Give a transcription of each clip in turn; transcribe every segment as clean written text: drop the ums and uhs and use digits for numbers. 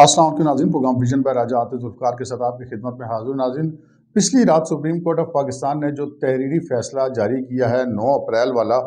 السلام علیکم ناظرین، پروگرام ویژن بائی راجہ عاطف ذوالفقار کے ساتھ آپ کی خدمت میں حاضر ناظرین۔ پچھلی رات سپریم کورٹ آف پاکستان نے جو تحریری فیصلہ جاری کیا ہے 9 اپریل والا،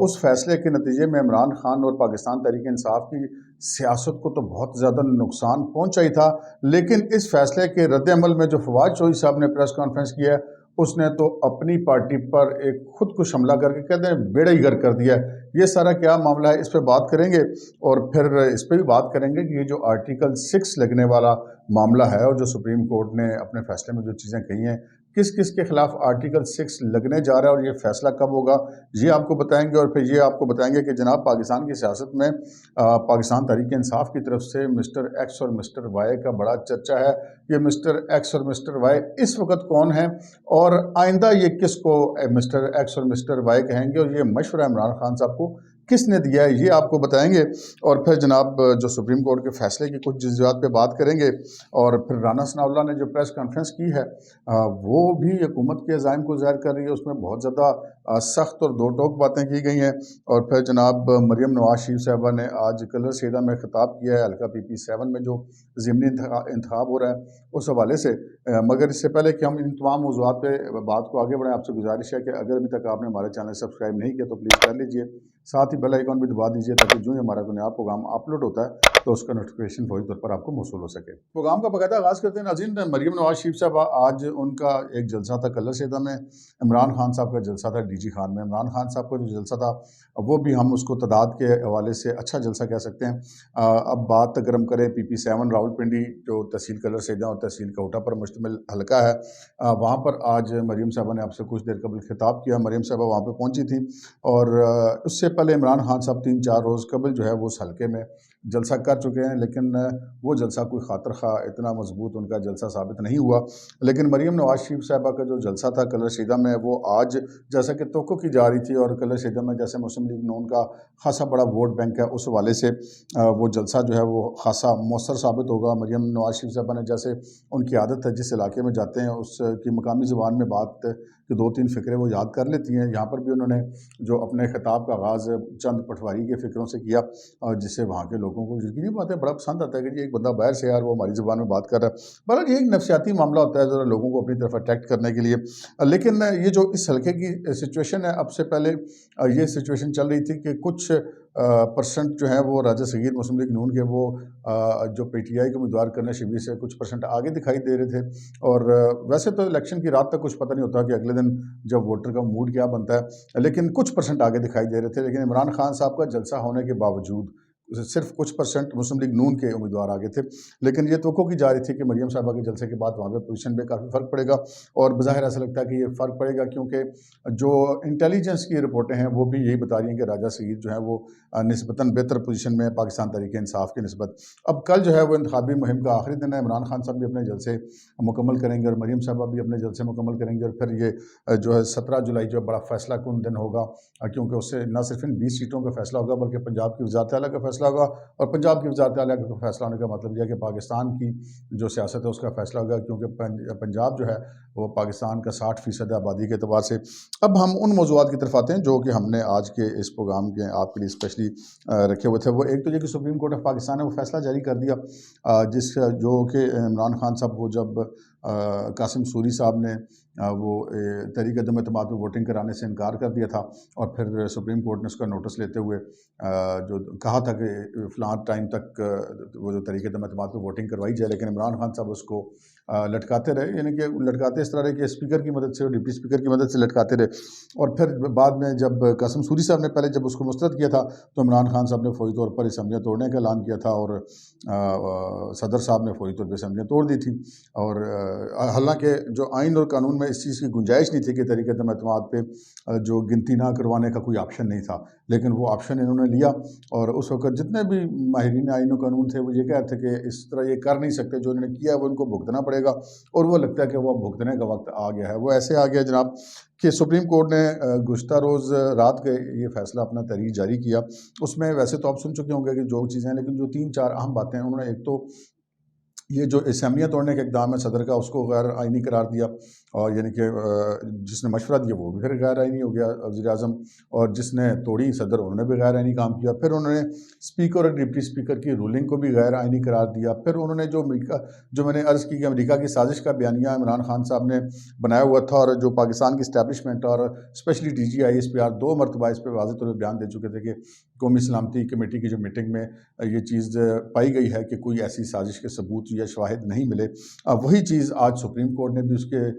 اس فیصلے کے نتیجے میں عمران خان اور پاکستان تحریک انصاف کی سیاست کو تو بہت زیادہ نقصان پہنچا ہی تھا، لیکن اس فیصلے کے رد عمل میں جو فواد چوہدری صاحب نے پریس کانفرنس کی ہے، اس نے تو اپنی پارٹی پر ایک خود کش حملہ کر کے کہتے ہیں بیڑا ہی گرک کر دیا ہے۔ یہ سارا کیا معاملہ ہے، اس پہ بات کریں گے، اور پھر اس پہ بھی بات کریں گے کہ یہ جو آرٹیکل 6 لگنے والا معاملہ ہے اور جو سپریم کورٹ نے اپنے فیصلے میں جو چیزیں کہی ہیں، کس کس کے خلاف آرٹیکل 6 لگنے جا رہا ہے اور یہ فیصلہ کب ہوگا، یہ آپ کو بتائیں گے۔ اور پھر یہ آپ کو بتائیں گے کہ جناب پاکستان کی سیاست میں پاکستان تحریک انصاف کی طرف سے مسٹر ایکس اور مسٹر وائی کا بڑا چرچا ہے۔ یہ مسٹر ایکس اور مسٹر وائی اس وقت کون ہیں اور آئندہ یہ کس کو مسٹر ایکس اور مسٹر وائی کہیں گے، اور یہ مشورہ عمران خان صاحب کو کس نے دیا ہے، یہ آپ کو بتائیں گے۔ اور پھر جناب جو سپریم کورٹ کے فیصلے کی کچھ جزیات پہ بات کریں گے، اور پھر رانا ثناء اللہ نے جو پریس کانفرنس کی ہے وہ بھی حکومت کے عزائم کو ظاہر کر رہی ہے، اس میں بہت زیادہ سخت اور دو ٹوک باتیں کی گئی ہیں۔ اور پھر جناب مریم نواز شریف صاحبہ نے آج کلر سیدہ میں خطاب کیا ہے حلقہ PP7 میں جو ضمنی انتخاب ہو رہا ہے اس حوالے سے۔ مگر اس سے پہلے کہ ہم ان تمام موضوعات پہ بات کو آگے بڑھائیں، آپ سے گزارش ہے کہ اگر ابھی تک آپ نے ہمارے چینل سبسکرائب نہیں کیا تو پلیز کر لیجئے، ساتھ ہی بیل آئیکن بھی دبا دیجئے تاکہ جو ہی ہمارا کوئی نیا پروگرام اپلوڈ ہوتا ہے تو اس کا نوٹیفیکیشن فوری طور پر آپ کو موصول ہو سکے۔ پروگرام کا باقاعدہ آغاز کرتے ہیں ناظرین۔ مریم نواز شریف صاحب آج ان کا ایک جلسہ تھا کلر سیدہ میں، عمران خان صاحب کا جلسہ تھا DG خان میں۔ عمران خان صاحب کا جو جلسہ تھا وہ بھی ہم اس کو تعداد کے حوالے سے اچھا جلسہ کہہ سکتے ہیں۔ اب بات اگر ہم کریں PP7 راولپنڈی جو تحصیل کلر سیدہ اور تحصیل کوٹا پر مشتمل حلقہ ہے، وہاں پر آج مریم صاحبہ نے آپ سے کچھ دیر قبل خطاب کیا۔ مریم صاحبہ وہاں پہ پہنچی تھی اور اس سے پہلے عمران خان صاحب 3-4 روز قبل جو ہے وہ اس حلقے میں جلسہ کر چکے ہیں، لیکن وہ جلسہ کوئی خاطر خواہ اتنا مضبوط ان کا جلسہ ثابت نہیں ہوا۔ لیکن مریم نواز شریف صاحبہ کا جو جلسہ تھا کلر سیدہ میں وہ آج جیسا کہ توقع کی جا رہی تھی، اور کلر سیدہ میں جیسے مسلم لیگ نون کا خاصا بڑا ووٹ بینک ہے اس حوالے سے وہ جلسہ جو ہے وہ خاصا مؤثر ثابت ہوگا۔ مریم نواز شریف صاحبہ نے جیسے ان کی عادت ہے جس علاقے میں جاتے ہیں اس کی مقامی زبان میں بات کہ 2-3 فقرے وہ یاد کر لیتی ہیں، یہاں پر بھی انہوں نے جو اپنے خطاب کا آغاز چند پٹواری کے فقروں سے کیا، اور جس سے وہاں کے لوگوں کو یقینی بات ہے بڑا پسند آتا ہے کہ ایک بندہ باہر سے یار وہ ہماری زبان میں بات کر رہا ہے۔ بہرحال یہ ایک نفسیاتی معاملہ ہوتا ہے ذرا لوگوں کو اپنی طرف اٹریکٹ کرنے کے لیے۔ لیکن یہ جو اس حلقے کی سچویشن ہے، اب سے پہلے یہ سچویشن چل رہی تھی کہ کچھ پرسنٹ جو ہیں وہ راجہ صغیر مسلم لیگ نون کے وہ جو PTI کو امیدوار کرنے شبیر سے کچھ پرسنٹ آگے دکھائی دے رہے تھے، اور ویسے تو الیکشن کی رات تک کچھ پتہ نہیں ہوتا کہ اگلے دن جب ووٹر کا موڈ کیا بنتا ہے، لیکن کچھ پرسنٹ آگے دکھائی دے رہے تھے۔ لیکن عمران خان صاحب کا جلسہ ہونے کے باوجود صرف کچھ پرسنٹ مسلم لیگ نون کے امیدوار آگے تھے، لیکن یہ توقع کی جا رہی تھی کہ مریم صاحبہ کے جلسے کے بعد وہاں پہ پوزیشن میں کافی فرق پڑے گا، اور بظاہر ایسا لگتا ہے کہ یہ فرق پڑے گا کیونکہ جو انٹیلیجنس کی رپورٹیں ہیں وہ بھی یہی بتا رہی ہیں کہ راجہ صغیر جو ہے وہ نسبتاً بہتر پوزیشن میں پاکستان تحریک انصاف کی نسبت۔ اب کل جو ہے وہ انتخابی مہم کا آخری دن ہے، عمران خان صاحب بھی اپنے جلسے مکمل کریں گے اور مریم صاحبہ بھی اپنے جلسے مکمل کریں گے، اور پھر یہ جو ہے 17 جولائی جو بڑا فیصلہ کن دن ہوگا، کیونکہ اس سے نہ صرف ان 20 سیٹوں کا فیصلہ ہوگا بلکہ پنجاب کی وزارت اعلیٰ کا فیصلہ ہوگا، اور پنجاب کی وزارت اعلیٰ کا فیصلہ ہونے کا مطلب یہ ہے کہ پاکستان کی جو سیاست ہے اس کا فیصلہ ہوگا، کیونکہ پنجاب جو ہے وہ پاکستان کا 60% آبادی کے اعتبار سے۔ اب ہم ان موضوعات کی طرف آتے ہیں جو کہ ہم نے آج کے اس پروگرام کے آپ کے لیے اسپیشلی رکھے ہوئے تھے۔ وہ ایک تو یہ کہ سپریم کورٹ آف پاکستان نے وہ فیصلہ جاری کر دیا جس جو کہ عمران خان صاحب وہ جب قاسم سوری صاحب نے وہ تحریک عدم اعتماد پہ ووٹنگ کرانے سے انکار کر دیا تھا، اور پھر سپریم کورٹ نے اس کا نوٹس لیتے ہوئے جو کہا تھا کہ فلاں ٹائم تک وہ جو تحریک عدم اعتماد پہ ووٹنگ کروائی جائے، لیکن عمران خان صاحب اس کو لٹکاتے رہے، یعنی کہ لٹکاتے اس طرح رہے کہ اسپیکر کی مدد سے اور ڈپٹی اسپیکر کی مدد سے لٹکاتے رہے، اور پھر بعد میں جب قاسم سوری صاحب نے پہلے جب اس کو مسترد کیا تھا تو عمران خان صاحب نے فوری طور پر اسمبلیاں توڑنے کا اعلان کیا تھا، اور صدر صاحب نے فوری طور پر اسمبلیاں توڑ دی تھی، اور حالانکہ جو آئین اور قانون میں اس چیز کی گنجائش نہیں تھی کہ تحریک عدم اعتماد پہ جو گنتی نہ کروانے کا کوئی آپشن نہیں تھا، لیکن وہ آپشن انہوں نے لیا، اور اس وقت جتنے بھی ماہرین آئین و قانون تھے وہ یہ کہہ رہے تھے کہ اس طرح یہ کر نہیں سکتے، جو انہوں نے کیا وہ ان کو بھگتنا پڑے گا، اور وہ لگتا ہے کہ وہ بھگتنے کا وقت آ گیا ہے۔ وہ ایسے آ گیا جناب کہ سپریم کورٹ نے گزشتہ روز رات کے یہ فیصلہ اپنا تحریر جاری کیا، اس میں ویسے تو آپ سن چکے ہوں گے کہ جو چیزیں ہیں، لیکن جو 3-4 اہم باتیں ہیں، انہوں نے ایک تو یہ جو اسمبلیاں توڑنے کا اقدام ہے صدر کا اس کو غیر آئینی قرار دیا، اور یعنی کہ جس نے مشورہ دیا وہ بھی پھر غیر آئینی ہو گیا وزیر اعظم، اور جس نے توڑی صدر انہوں نے بھی غیر آئینی کام کیا. پھر انہوں نے اسپیکر اور ڈپٹی اسپیکر کی رولنگ کو بھی غیر آئینی قرار دیا. پھر انہوں نے جو میں نے عرض کی کہ امریکہ کی سازش کا بیانیہ عمران خان صاحب نے بنایا ہوا تھا، اور جو پاکستان کی اسٹیبلشمنٹ اور specially D G I S P R 2 مرتبہ اس پہ واضح طور پہ بیان دے چکے تھے کہ قومی سلامتی کمیٹی کی جو میٹنگ میں یہ چیز پائی گئی ہے کہ کوئی ایسی سازش کے ثبوت یا شواہد نہیں ملے. وہی چیز آج سپریم کورٹ نے بھی اس کے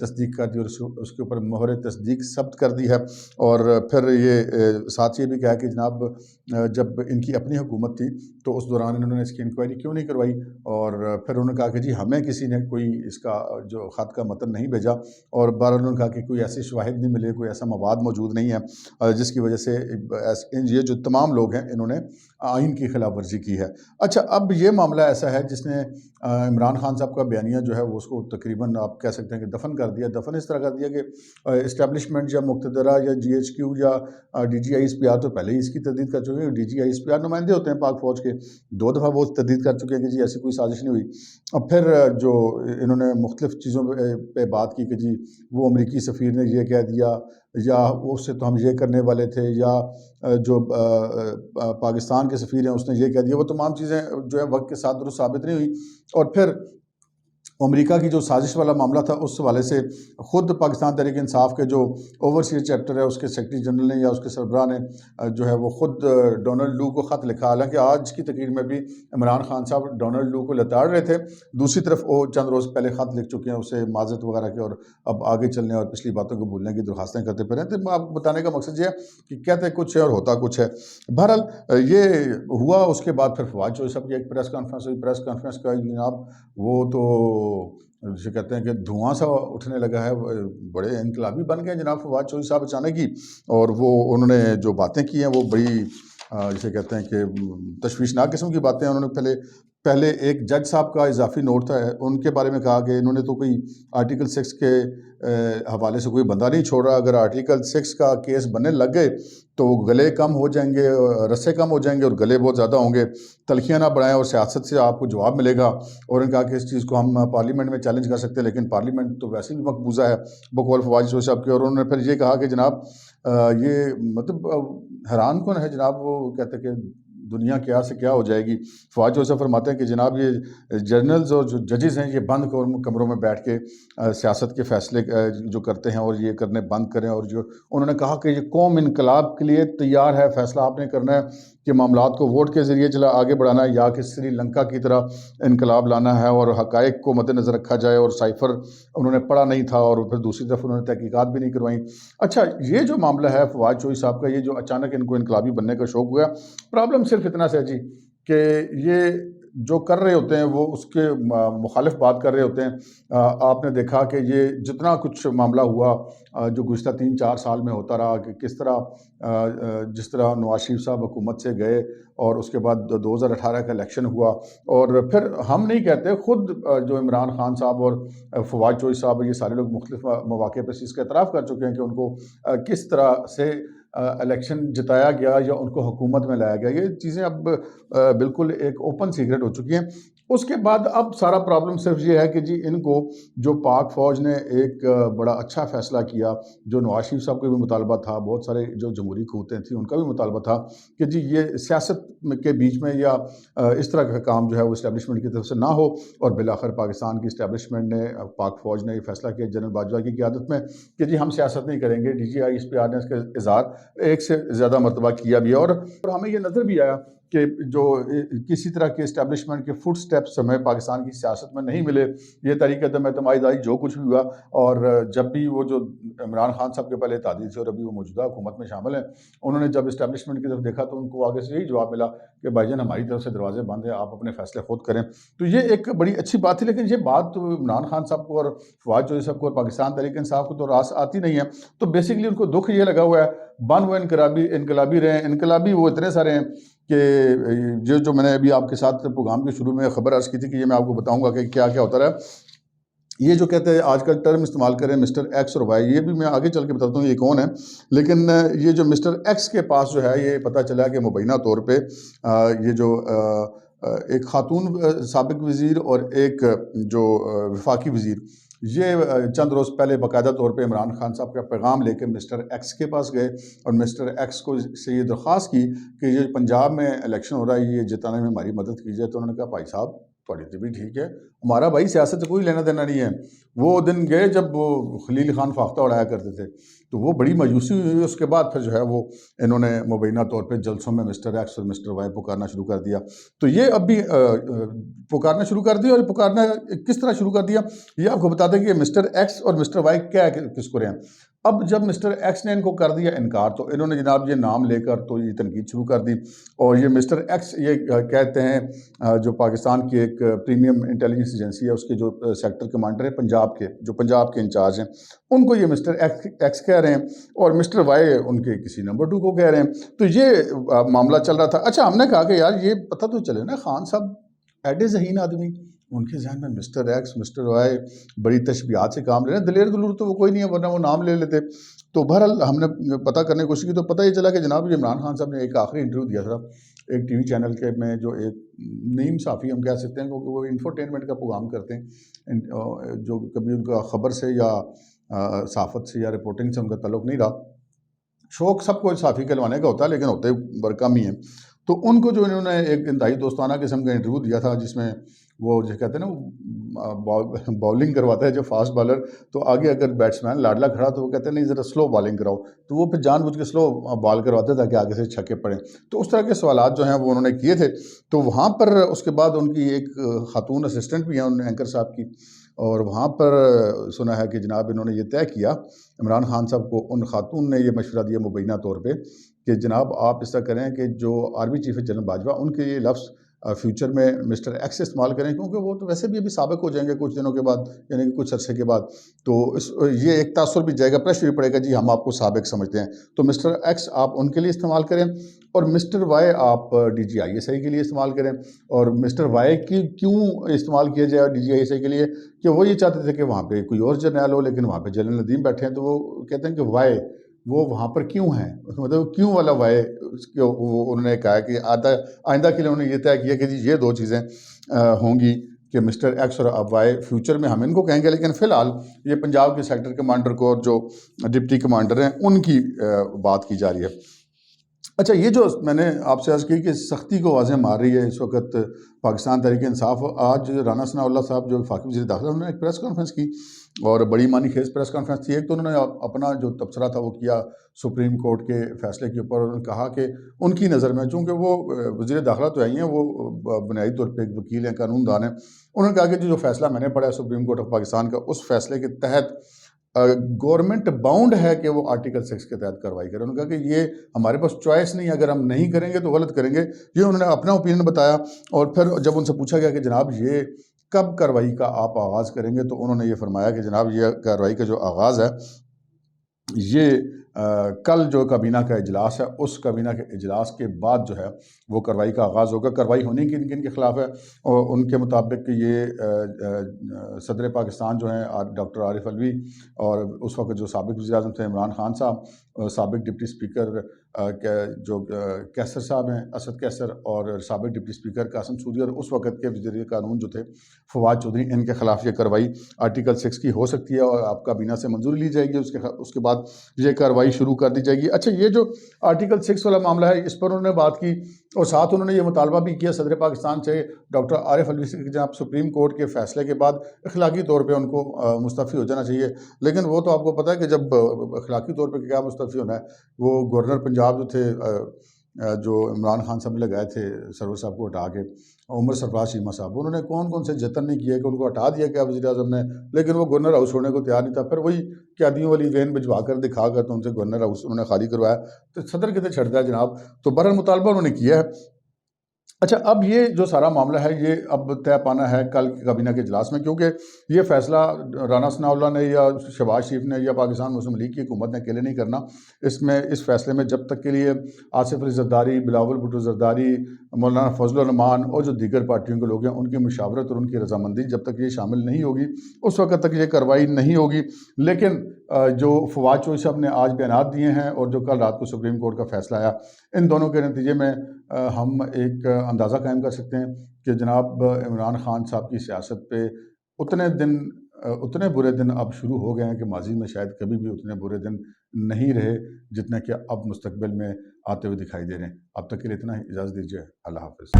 تصدیق کر دی اور اس کے اوپر مہر تصدیق ثبت کر دی ہے. اور پھر یہ ساتھ یہ بھی کہا کہ جناب جب ان کی اپنی حکومت تھی تو اس دوران انہوں نے اس کی انکوائری کیوں نہیں کروائی. اور پھر انہوں نے کہا کہ جی ہمیں کسی نے کوئی اس کا جو خط کا متن نہیں بھیجا، اور بہرحال انہوں نے کہا کہ کوئی ایسے شواہد نہیں ملے، کوئی ایسا مواد موجود نہیں ہے جس کی وجہ سے یہ جو تمام لوگ ہیں انہوں نے آئین کی خلاف ورزی کی ہے. اچھا، اب یہ معاملہ ایسا ہے جس نے عمران خان صاحب کا بیانیہ جو ہے وہ اس کو تقریباً آپ کہہ سکتے ہیں کہ دفن کر دیا. دفن اس طرح کر دیا کہ اسٹیبلشمنٹ یا مقتدرہ یا جی ایچ کیو یا D G I S P R تو پہلے ہی اس کی تردید کر چکے ہیں. D G I S P R نمائندے ہوتے ہیں پاک فوج کے، 2 دفعہ وہ تردید کر چکے ہیں کہ جی ایسی کوئی سازش نہیں ہوئی. اب پھر جو انہوں نے مختلف چیزوں پہ بات کی کہ جی وہ امریکی سفیر نے یہ کہہ دیا، یا اس سے تو ہم یہ کرنے والے تھے، یا جو پاکستان کے سفیر ہیں اس نے یہ کہہ دیا. وہ تمام چیزیں جو ہے وقت کے ساتھ درست ثابت نہیں ہوئی. اور پھر امریکہ کی جو سازش والا معاملہ تھا اس حوالے سے خود پاکستان تحریک انصاف کے جو اوورسیئر چیپٹر ہے اس کے سیکرٹری جنرل نے یا اس کے سربراہ نے جو ہے وہ خود ڈونلڈ لو کو خط لکھا. حالانکہ آج کی تقریر میں بھی عمران خان صاحب ڈونلڈ لو کو لتاڑ رہے تھے، دوسری طرف وہ چند روز پہلے خط لکھ چکے ہیں اسے معذرت وغیرہ کے، اور اب آگے چلنے اور پچھلی باتوں کو بھولنے کی درخواستیں کرتے پھر ہیں. تو آپ کو بتانے کا مقصد یہ ہے کہ کہتے کچھ ہے اور ہوتا کچھ ہے. بہرحال یہ ہوا. اس کے بعد پھر فواد چوہدری صاحب کی ایک پریس کانفرنس ہوئی. پریس کانفرنس کا جناب وہ تو جسے کہتے ہیں کہ دھواں سا اٹھنے لگا ہے. بڑے انقلابی بن گئے جناب فواد چوہدری صاحب اچانک ہی، اور وہ انہوں نے جو باتیں کی ہیں وہ بڑی جسے کہتے ہیں کہ تشویشناک قسم کی باتیں. انہوں نے پہلے ایک جج صاحب کا اضافی نوٹ تھا، ان کے بارے میں کہا کہ انہوں نے تو کوئی آرٹیکل 6 کے حوالے سے کوئی بندہ نہیں چھوڑ رہا. اگر آرٹیکل 6 کا کیس بننے لگ گئے تو گلے کم ہو جائیں گے، رسے کم ہو جائیں گے اور گلے بہت زیادہ ہوں گے. تلخیاں نہ بڑھائیں اور سیاست سے آپ کو جواب ملے گا. اور انہوں نے کہا کہ اس چیز کو ہم پارلیمنٹ میں چیلنج کر سکتے ہیں، لیکن پارلیمنٹ تو ویسے بھی مقبوضہ ہے بقول فواد چوہدری صاحب کے. اور انہوں نے پھر یہ کہا کہ جناب یہ مطلب حیران کن ہے جناب. وہ کہتے کہ دنیا کیا سے کیا ہو جائے گی. فواد چوہدری صاحب فرماتے ہیں کہ جناب یہ جرنلز اور جو ججز ہیں یہ بند کمروں میں بیٹھ کے سیاست کے فیصلے جو کرتے ہیں اور یہ کرنے بند کریں. اور جو انہوں نے کہا کہ یہ قوم انقلاب کے لیے تیار ہے، فیصلہ آپ نے کرنا ہے کہ معاملات کو ووٹ کے ذریعے آگے بڑھانا ہے یا کہ سری لنکا کی طرح انقلاب لانا ہے اور حقائق کو مد نظر رکھا جائے. اور سائفر انہوں نے پڑھا نہیں تھا اور پھر دوسری طرف انہوں نے تحقیقات بھی نہیں کروائیں. اچھا، یہ جو معاملہ ہے فواد چوہدری صاحب کا، یہ جو اچانک ان کو انقلابی بننے کا شوق ہوا، پرابلم صرف اتنا سے ہے جی کہ یہ جو کر رہے ہوتے ہیں وہ اس کے مخالف بات کر رہے ہوتے ہیں. آپ نے دیکھا کہ یہ جتنا کچھ معاملہ ہوا جو گزشتہ 3-4 سال میں ہوتا رہا کہ کس طرح جس طرح نواز شریف صاحب حکومت سے گئے اور اس کے بعد 2018 کا الیکشن ہوا. اور پھر ہم نہیں کہتے، خود جو عمران خان صاحب اور فواد چوہدری صاحب یہ سارے لوگ مختلف مواقع پر اس کا اعتراف کر چکے ہیں کہ ان کو کس طرح سے الیکشن جتایا گیا یا ان کو حکومت میں لایا گیا. یہ چیزیں اب بالکل ایک اوپن سیکرٹ ہو چکی ہیں. اس کے بعد اب سارا پرابلم صرف یہ ہے کہ جی ان کو جو پاک فوج نے ایک بڑا اچھا فیصلہ کیا، جو نواز شریف صاحب کا بھی مطالبہ تھا، بہت سارے جو جمہوری قوتیں تھیں ان کا بھی مطالبہ تھا کہ جی یہ سیاست کے بیچ میں یا اس طرح کا کام جو ہے وہ اسٹیبلشمنٹ کی طرف سے نہ ہو. اور بالآخر پاکستان کی اسٹیبلشمنٹ نے، پاک فوج نے یہ فیصلہ کیا جنرل باجوہ کی قیادت میں کہ جی ہم سیاست نہیں کریں گے. D G I S P R نے اس کا اظہار ایک سے زیادہ مرتبہ کیا بھی. اور ہمیں یہ نظر بھی آیا کہ جو کسی طرح کے اسٹیبلشمنٹ کے فٹ سٹیپس ہمیں پاکستان کی سیاست میں نہیں ملے. یہ طریقہ عدم اعتماد آئی جو کچھ بھی ہوا، اور جب بھی وہ جو عمران خان صاحب کے پہلے تعدیل سے اور ابھی وہ موجودہ حکومت میں شامل ہیں، انہوں نے جب اسٹیبلشمنٹ کی طرف دیکھا تو ان کو آگے سے یہی جواب ملا کہ بھائی جان ہماری طرف سے دروازے بند ہیں، آپ اپنے فیصلے خود کریں. تو یہ ایک بڑی اچھی بات تھی. لیکن یہ بات تو عمران خان صاحب کو اور فواد چوہدری صاحب کو اور پاکستان تحریک انصاف کو تو راس آتی نہیں ہے. تو بیسیکلی ان کو دکھ یہ لگا ہوا ہے، بن وہ انقلابی رہے ہیں. انقلابی وہ اتنے سارے ہیں کہ جو میں نے ابھی آپ کے ساتھ پروگرام کے شروع میں خبر عرض کی تھی کہ یہ میں آپ کو بتاؤں گا کہ کیا کیا ہوتا رہا. یہ جو کہتے ہیں آج کل ٹرم استعمال کریں مسٹر ایکس اور وائی، یہ بھی میں آگے چل کے بتاتا ہوں یہ کون ہے. لیکن یہ جو مسٹر ایکس کے پاس جو ہے یہ پتہ چلا کہ مبینہ طور پہ یہ جو ایک خاتون سابق وزیر اور ایک جو وفاقی وزیر، یہ چند روز پہلے باقاعدہ طور پہ عمران خان صاحب کا پیغام لے کے مسٹر ایکس کے پاس گئے اور مسٹر ایکس کو سے یہ درخواست کی کہ یہ پنجاب میں الیکشن ہو رہا ہے، یہ جتانے میں ہماری مدد کیجیے۔ تو انہوں نے کہا بھائی صاحب تھوڑی تو بھی ٹھیک ہے، ہمارا بھائی سیاست سے کوئی لینا دینا نہیں ہے۔ وہ دن گئے جب وہ خلیل خان فاختہ اڑایا کرتے تھے، تو وہ بڑی مایوسی ہوئی۔ اس کے بعد پھر جو ہے وہ انہوں نے مبینہ طور پہ جلسوں میں مسٹر ایکس اور مسٹر وائی پکارنا شروع کر دیا۔ تو یہ اب بھی پکارنا شروع کر دیا، اور پکارنا کس طرح شروع کر دیا یہ آپ کو بتا دیں کہ یہ مسٹر ایکس اور مسٹر وائی کیا کس کو رہے ہیں۔ اب جب مسٹر ایکس نے ان کو کر دیا انکار، تو انہوں نے جناب یہ نام لے کر تو یہ تنقید شروع کر دی۔ اور یہ مسٹر ایکس یہ کہتے ہیں جو پاکستان کی ایک پریمیم انٹیلیجنس ایجنسی ہے، اس کے جو سیکٹر کمانڈر ہے پنجاب کے، جو پنجاب کے انچارج ہیں، ان کو یہ مسٹر ایکس کہہ رہے ہیں، اور مسٹر وائی ان کے کسی نمبر 2 کو کہہ رہے ہیں۔ تو یہ معاملہ چل رہا تھا۔ اچھا ہم نے کہا کہ یار یہ پتہ تو چلے نا، خان صاحب ایڈے ذہین آدمی، ان کے ذہن میں مسٹر ایکس مسٹر وائی بڑی تشبیہات سے کام لے رہے ہیں، دلیر دلور تو وہ کوئی نہیں ہے، ورنہ وہ نام لے لیتے۔ تو بہرحال ہم نے پتہ کرنے کی کوشش کی، تو پتہ یہ چلا کہ جناب یہ عمران خان صاحب نے ایک آخری انٹرویو دیا تھا ایک ٹی وی چینل کے میں، جو ایک نیم صحافی ہم کہہ سکتے ہیں، کیونکہ وہ انفوٹینمنٹ کا پروگرام کرتے ہیں، جو کبھی ان کا خبر سے یا صحافت سے یا رپورٹنگ سے ان کا تعلق نہیں رہا۔ شوق سب کو صحافی کہلوانے کا ہوتا ہے، لیکن ہوتے بڑا کم ہی ہیں۔ تو ان کو جو انہوں نے ایک انتہائی دوستانہ قسم کا انٹرویو دیا تھا، جس میں وہ جو کہتے ہیں نا باؤلنگ کرواتا ہے جو فاسٹ بالر، تو آگے اگر بیٹسمین لاڈلا کھڑا تو وہ کہتے ہیں نہیں ذرا سلو بالنگ کراؤ، تو وہ پھر جان بوجھ کے سلو بال کرواتے تاکہ آگے سے چھکے پڑیں۔ تو اس طرح کے سوالات جو ہیں وہ انہوں نے کیے تھے۔ تو وہاں پر اس کے بعد ان کی ایک خاتون اسسٹنٹ بھی ہیں ان اینکر صاحب کی، اور وہاں پر سنا ہے کہ جناب انہوں نے یہ طے کیا، عمران خان صاحب کو ان خاتون نے یہ مشورہ دیا مبینہ طور پہ کہ جناب آپ اس طرح کریں کہ جو آرمی چیف جنرل باجوہ، ان کے یہ لفظ فیوچر میں مسٹر ایکس استعمال کریں، کیونکہ وہ تو ویسے بھی ابھی سابق ہو جائیں گے کچھ دنوں کے بعد، یعنی کہ کچھ عرصے کے بعد۔ تو یہ ایک تاثر بھی جائے گا، پریشر بھی پڑے گا، جی ہم آپ کو سابق سمجھتے ہیں۔ تو مسٹر ایکس آپ ان کے لیے استعمال کریں، اور مسٹر وائی آپ D G I S I کے لیے استعمال کریں۔ اور مسٹر وائی کی کیوں استعمال کیا جائے D G I S I کے لیے، کہ وہ یہ چاہتے تھے کہ وہاں پہ کوئی اور جرنیل ہو، لیکن وہاں پہ جنرل ندیم بیٹھے ہیں، تو وہ کہتے ہیں کہ وائی وہ وہاں پر کیوں ہیں، مطلب کیوں والا وائی انہوں نے کہا کہ آئندہ کے لیے انہوں نے یہ طے کیا کہ جی یہ 2 چیزیں ہوں گی کہ مسٹر ایکس اور اب وائی فیوچر میں ہم ان کو کہیں گے، لیکن فی الحال یہ پنجاب کے سیکٹر کمانڈر کو اور جو ڈپٹی کمانڈر ہیں ان کی بات کی جا رہی ہے۔ اچھا یہ جو میں نے آپ سے عرض کی کہ سختی کو آوازیں مار رہی ہے اس وقت پاکستان تحریک انصاف، آج رانا ثناء اللہ صاحب جو وفاقی وزیر داخلہ، انہوں نے ایک پریس کانفرنس کی، اور بڑی معنی خیز پریس کانفرنس تھی۔ ایک تو انہوں نے اپنا جو تبصرہ تھا وہ کیا سپریم کورٹ کے فیصلے کے اوپر، انہوں نے کہا کہ ان کی نظر میں، چونکہ وہ وزیر داخلہ تو آئی ہیں، وہ بنیادی طور پہ ایک وکیل ہیں، قانون دان ہیں، انہوں نے کہا کہ جو فیصلہ میں نے پڑھا ہے سپریم کورٹ آف پاکستان کا، اس فیصلے کے تحت گورنمنٹ باؤنڈ ہے کہ وہ آرٹیکل 6 کے تحت کارروائی کرے۔ انہوں نے کہا کہ یہ ہمارے پاس چوائس نہیں، اگر ہم نہیں کریں گے تو غلط کریں گے۔ یہ انہوں نے اپنا اوپینین بتایا، اور پھر جب ان سے پوچھا گیا کہ جناب یہ کب کارروائی کا آپ آغاز کریں گے، تو انہوں نے یہ فرمایا کہ جناب یہ کارروائی کا جو آغاز ہے یہ کل جو کابینہ کا اجلاس ہے، اس کابینہ کے اجلاس کے بعد جو ہے وہ کارروائی کا آغاز ہوگا۔ کارروائی ہونے کی ان کے خلاف ہے، اور ان کے مطابق یہ صدر پاکستان جو ہیں ڈاکٹر عارف علوی، اور اس وقت جو سابق وزیر اعظم تھے عمران خان صاحب، سابق ڈپٹی اسپیکر جو کیسر صاحب ہیں اسد کیسر، اور سابق ڈپٹی اسپیکر قاسم سودی، اور اس وقت کے وزیر قانون جو تھے فواد چودھری، ان کے خلاف یہ کارروائی آرٹیکل 6 کی ہو سکتی ہے، اور آپ کابینہ سے منظوری لی جائے گی، اس کے بعد یہ کارروائی شروع کر دی جائے گی۔ اچھا یہ جو آرٹیکل 6 والا معاملہ ہے، اس پر انہوں نے بات کی، اور ساتھ انہوں نے یہ مطالبہ بھی کیا صدر پاکستان سے ڈاکٹر عارف علوی سے کہ جناب سپریم کورٹ کے فیصلے کے بعد اخلاقی طور پہ ان کو مستعفی ہو جانا چاہیے۔ لیکن وہ تو آپ کو پتہ ہے کہ جب اخلاقی طور پہ کیا مستعفی ہونا ہے، وہ گورنر پنجاب جو تھے، جو عمران خان صاحب نے لگائے تھے سرور صاحب کو ہٹا کے، عمر سرفراز چیمہ صاحب، انہوں نے کون سے جتن نہیں کیے کہ ان کو ہٹا دیا گیا وزیر اعظم نے، لیکن وہ گورنر ہاؤس چھوڑنے کو تیار نہیں تھا۔ پھر وہی قیادیوں والی وین بھجوا کر دکھا کر تو ان سے گورنر ہاؤس انہوں نے خالی کروایا، تو صدر کتنے چھڑتا ہے جناب۔ تو بہرحال مطالبہ انہوں نے کیا ہے۔ اچھا اب یہ جو سارا معاملہ ہے یہ اب طے پانا ہے کل کابینہ کے اجلاس میں، کیونکہ یہ فیصلہ رانا ثناء اللہ نے یا شہباز شریف نے یا پاکستان مسلم لیگ کی حکومت نے اکیلے نہیں کرنا۔ اس فیصلے میں جب تک کے لیے آصف علی زرداری، بلاول بھٹو زرداری، مولانا فضل الرحمان اور جو دیگر پارٹیوں کے لوگ ہیں ان کی مشاورت اور ان کی رضامندی جب تک یہ شامل نہیں ہوگی، اس وقت تک یہ کارروائی نہیں ہوگی۔ لیکن جو فواد چودھری صاحب نے آج بیانات دیے ہیں اور جو کل رات کو سپریم کورٹ کا فیصلہ آیا، ان دونوں کے نتیجے میں ہم ایک اندازہ قائم کر سکتے ہیں کہ جناب عمران خان صاحب کی سیاست پہ اتنے دن اتنے برے دن اب شروع ہو گئے ہیں کہ ماضی میں شاید کبھی بھی اتنے برے دن نہیں رہے جتنے کہ اب مستقبل میں آتے ہوئے دکھائی دے رہے ہیں. اب تک کے لیے اتنا ہی. اجازت دیجیے. اللہ حافظ.